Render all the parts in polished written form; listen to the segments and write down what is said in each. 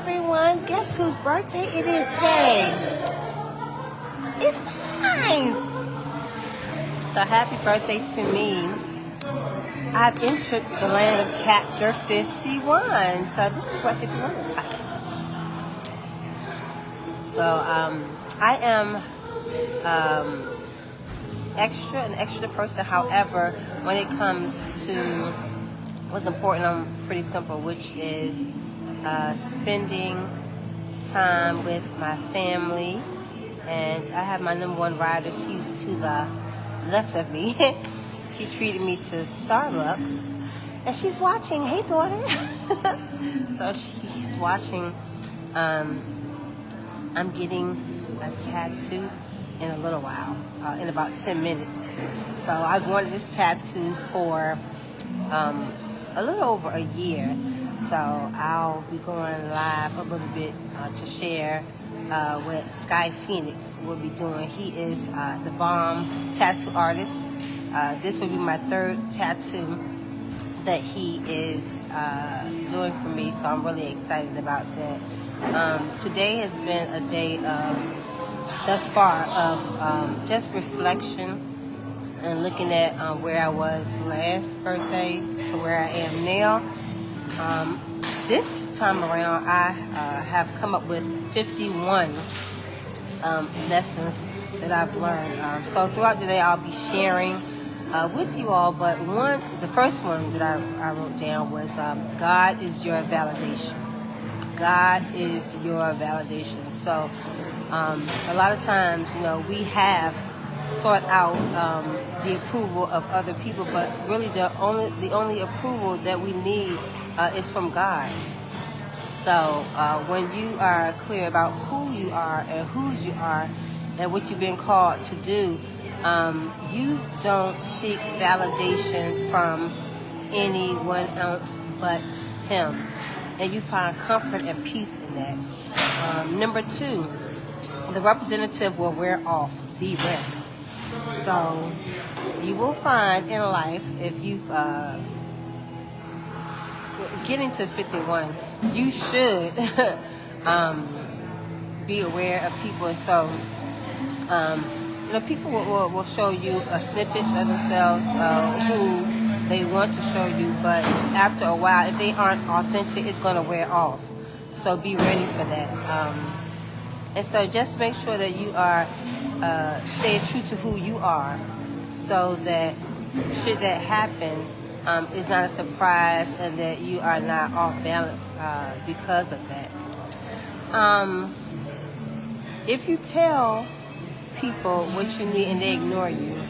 everyone. Guess whose birthday it is today? It's mine. So happy birthday to me. I've entered the land of chapter 51. So this is what 51 looks like. So I am an extra person. However, when it comes to what's important, I'm pretty simple, which is spending time with my family. And I have my number one rider. She's to the left of me. She treated me to Starbucks, and she's watching. Hey, daughter. So she's watching. I'm getting a tattoo in a little while, in about 10 minutes. So I wanted this tattoo for a little over a year. So I'll be going live a little bit to share what Sky Phoenix will be doing. He is the bomb tattoo artist. This will be my third tattoo that he is doing for me, so I'm really excited about that. Today has been a day thus far of just reflection and looking at where I was last birthday to where I am now. This time around, I have come up with 51 lessons that I've learned. So throughout the day, I'll be sharing with you all. But the first one that I wrote down was God is your validation. God is your validation. So a lot of times, we have sought out the approval of other people, but really the only approval that we need is from God. So when you are clear about who you are and whose you are and what you've been called to do, you don't seek validation from anyone else but Him. And you find comfort and peace in that. Number 2, the representative will wear off. Be ready. So you will find in life, if you've getting to 51, you should be aware of people. So people will show you snippets of themselves who they want to show you, but after a while, if they aren't authentic, it's going to wear off. So be ready for that. And so just make sure that you are staying true to who you are, so that should that happen, it's not a surprise, and that you are not off balance because of that. If you tell people what you need and they ignore you,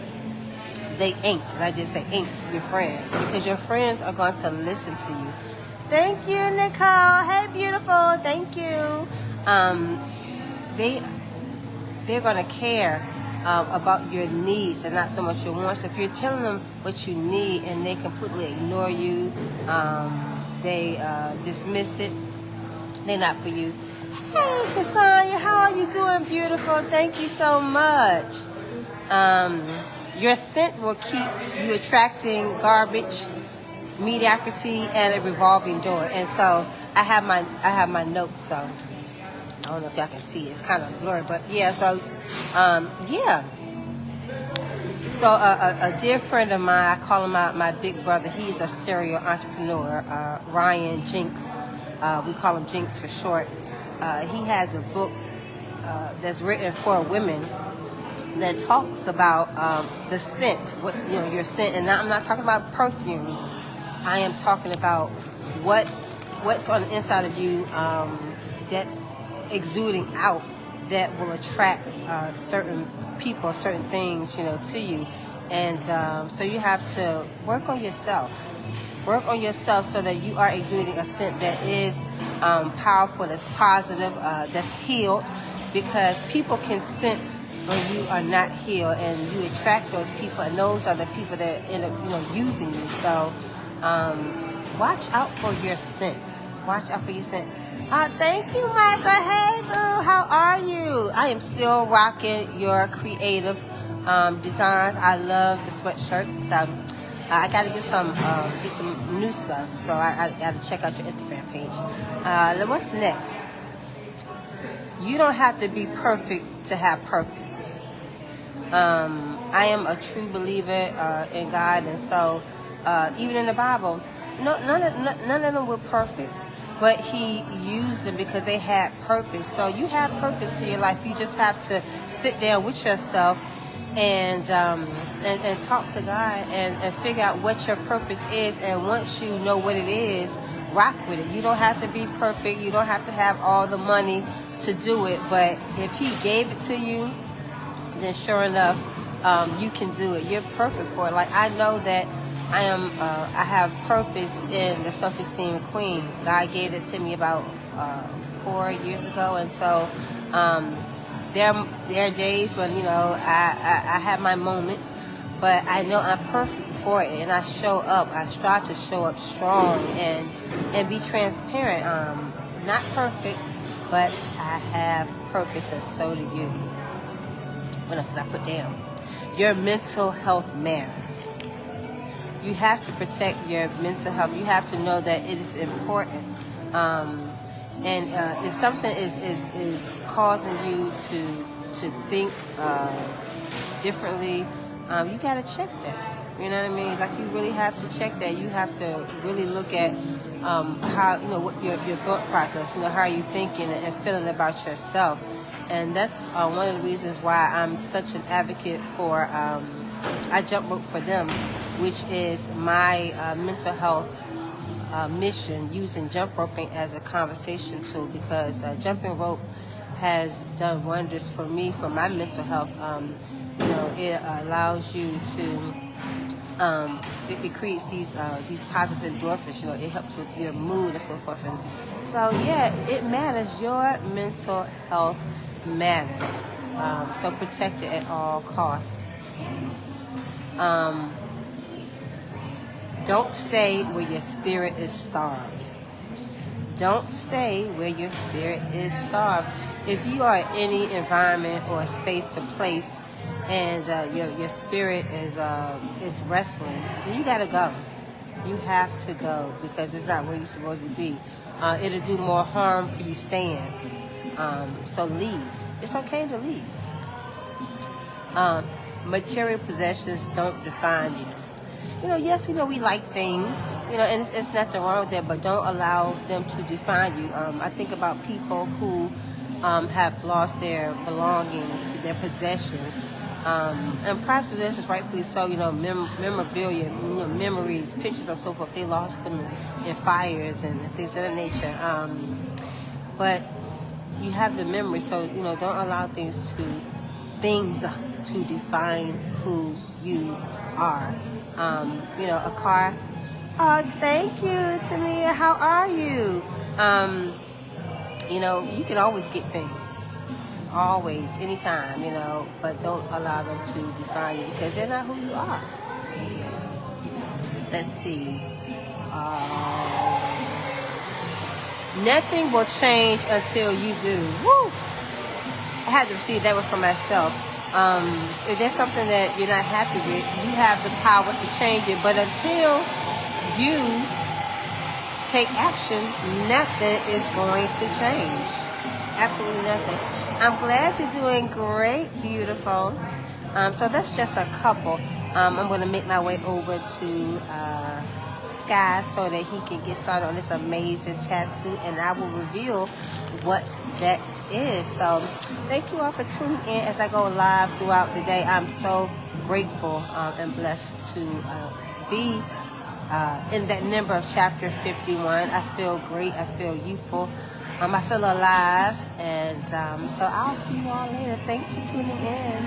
they ain't, and I just say ain't, your friends, because your friends are going to listen to you. Thank you, Nicole. Hey, beautiful. Thank you. They're going to care about your needs and not so much your wants. So if you're telling them what you need and they completely ignore you, they dismiss it, they're not for you. Hey, Cassandra, how are you doing, beautiful? Thank you so much. Your scent will keep you attracting garbage, mediocrity, and a revolving door. And so I have my notes, so I don't know if y'all can see. It's kind of blurry, but yeah. So yeah. So a dear friend of mine, I call him my big brother. He's a serial entrepreneur, Ryan Jinks. We call him Jinks for short. He has a book that's written for women that talks about the scent, your scent. And I'm not talking about perfume. I am talking about what's on the inside of you that's exuding out, that will attract certain people, certain things, to you. And so you have to work on yourself. Work on yourself so that you are exuding a scent that is powerful, that's positive, that's healed, because people can sense when you are not healed, and you attract those people, and those are the people that end up, using you. So watch out for your scent. Watch out for your scent. Thank you, Michael. Hey, boo. How are you? I am still rocking your creative designs. I love the sweatshirt. So I got to get some new stuff, so I got to check out your Instagram page. Then what's next? You don't have to be perfect to have purpose. I am a true believer in God, and so even in the Bible, none of them were perfect, but He used them because they had purpose. So you have purpose to your life. You just have to sit down with yourself and talk to God and figure out what your purpose is. And once you know what it is, rock with it. You don't have to be perfect. You don't have to have all the money to do it. But if He gave it to you, then sure enough, you can do it. You're perfect for it. Like, I know that I have purpose in the Self-Esteem Queen. God gave it to me about 4 years ago, and so there are days when I have my moments, but I know I'm perfect for it, and I show up. I strive to show up strong and be transparent. Not perfect, but I have purpose, and so do you. What else did I put down? Your mental health matters. You have to protect your mental health. You have to know that it is important. And if something is causing you to think differently, you got to check that. You know what I mean? Like, you really have to check that. You have to really look at how, what your thought process, how are you thinking and feeling about yourself. And that's one of the reasons why I'm such an advocate for I Jump Rope for Them, which is my mental health mission, using jump roping as a conversation tool, because jumping rope has done wonders for me, for my mental health. It allows you to it creates these positive endorphins. It helps with your mood and so forth. And so yeah, it matters. Your mental health matters. So protect it at all costs. Don't stay where your spirit is starved. Don't stay where your spirit is starved. If you are in any environment or space or place and your spirit is wrestling, then you gotta go. You have to go, because it's not where you're supposed to be. It'll do more harm for you staying. So leave. It's okay to leave. Material possessions don't define you. Yes, we like things, and it's nothing wrong with that, but don't allow them to define you. I think about people who have lost their belongings, their possessions, and prized possessions, rightfully so, memorabilia, memories, pictures, and so forth. They lost them in fires and things of that nature. But you have the memory, so, don't allow things to define who you are. A car. Oh, thank you, Tamia. How are you? You can always get things. Always, anytime, but don't allow them to define you, because they're not who you are. Let's see. Nothing will change until you do. Woo! I had to receive that one for myself. If there's something that you're not happy with, you have the power to change it. But until you take action, nothing is going to change. Absolutely nothing. I'm glad you're doing great, beautiful. So that's just a couple. I'm going to make my way over to Sky so that he can get started on this amazing tattoo, and I will reveal what that is. So thank you all for tuning in as I go live throughout the day. I'm so grateful and blessed to be in that number of chapter 51. I feel great. I feel youthful. I feel alive. And so I'll see you all later. Thanks for tuning in.